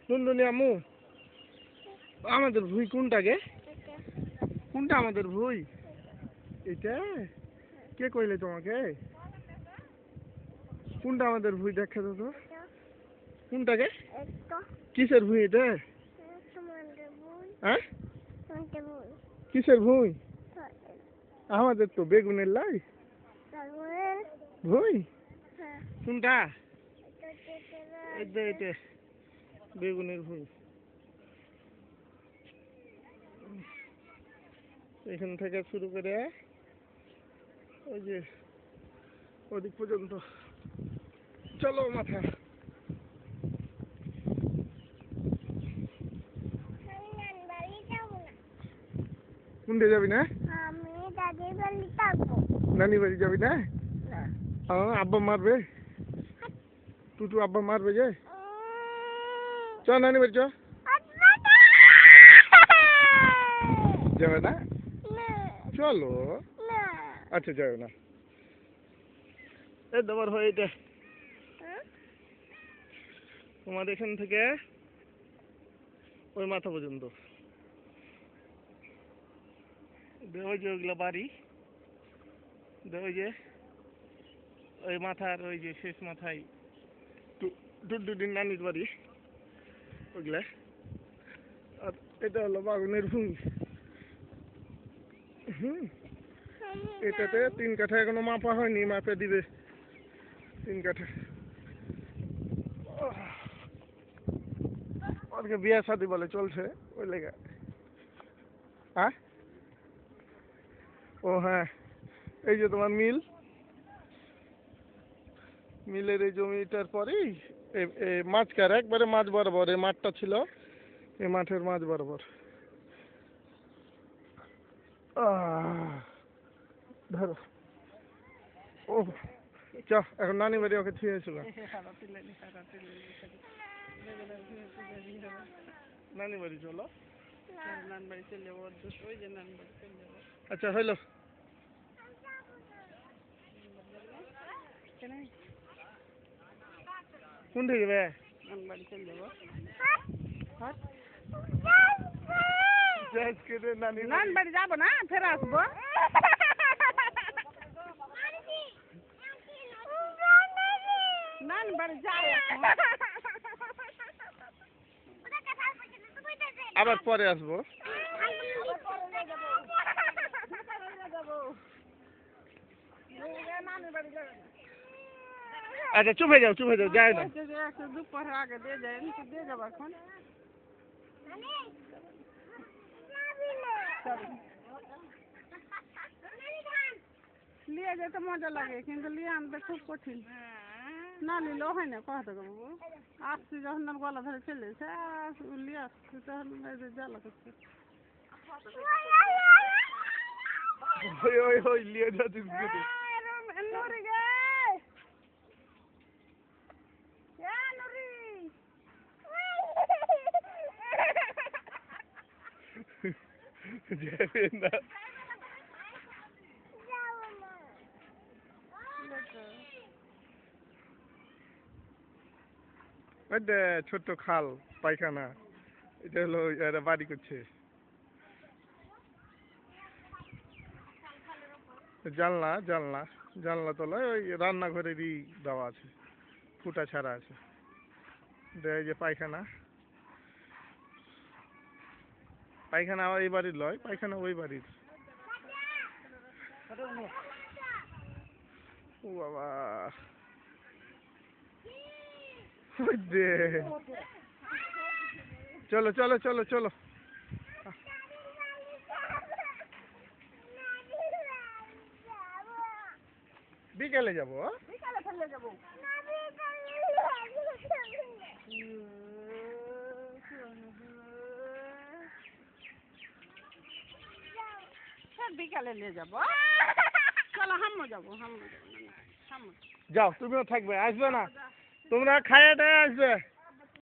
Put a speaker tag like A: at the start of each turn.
A: নন্দনী আম্মু আমাদের ভুঁই কোনটা গে? কোনটা আমাদের ভুঁই? এটা কে কইলে তোমাকে? কোনটা আমাদের ভুঁই দেখে তো তো? কোনটা গে? কিসের ভুঁই এটা? হ্যাঁ কিসের ভুঁই? আমাদের তো বেগুনের লাই ভুঁই। কোনটা? এটা বেগুনের ভুঁই। এখান থেকে শুরু করে ওই যে ওদিক পর্যন্ত চলো মাথা। কোনটা যাবি না? নানি বাড়ি যাবি না? আব্বা মারবে, টুটু আব্বা মারবে যে। চ নানি বাড়ি চ। যাবে না? চলো। আচ্ছা যাবে না। এই দেবার হয় এটা তোমার এখান থেকে ওই মাথা পর্যন্ত। ওই যে ওইগুলো বাড়ি, ওই যে ওই মাথার ওই যে শেষ মাথায় টুডুডির নানির বাড়ি ওইগুলা। আর এটা হলো বাগুনের ভুঁই। এটাতে 3 কাঠা এখনো মাপা হয়নি, মাপে দিবে 3 কাঠা। ওরকে বিয়ে শাদী বলে চলছে ওই লেগে। হ্যাঁ ও হ্যাঁ, এই যে তোমার মিলের এই জমিটার পরেই মাঝখানে একবারে মাঝ বরাবর এই মাঠটা ছিল, এই মাঠের মাঝ বরাবর। ধরো ও চ এখন নানি বাড়ি ওকে ছুঁয়ে ছিল। নানি বাড়ি চলো। আচ্ছা হইলো। কোন থেকে বে? নানি বাড়ি যাবো না, ফের আসবো। নানি বাড়ি যাই আবার পরে আসবো। আচ্ছা চুপ হয়ে যাও যাই না। দুপুর আগে দিয়ে যাবো এখন। লিয়ে যেতে মজা লাগে কিন্তু লিয়ে আনতে খুব কঠিন। না নিলেও হয় না, কথা বাবু আসছি যখন গলা ধরে চলেছে লিয়ে আসছি তখন জ্বালা করছে। লিয়ে যাচ্ছিস না ছোট্ট খাল পায়খানা, এটা হলো এরা বাড়ি করছে। জানলা তলায় ওই রান্নাঘরেরই দেওয়া আছে, ফুটা ছাড়া আছে। এই যে পায়খানা আমার এই বাড়ির লয়, পায়খানা ওই বাড়ির। ও বাবা চলো বিকেলে যাবো। বিকালে নিয়ে যাবো। চলো হাম্মু যাবো। যাও তুমিও থাকবে, আসবে না তোমরা খাইয়ে দেয় আসবে।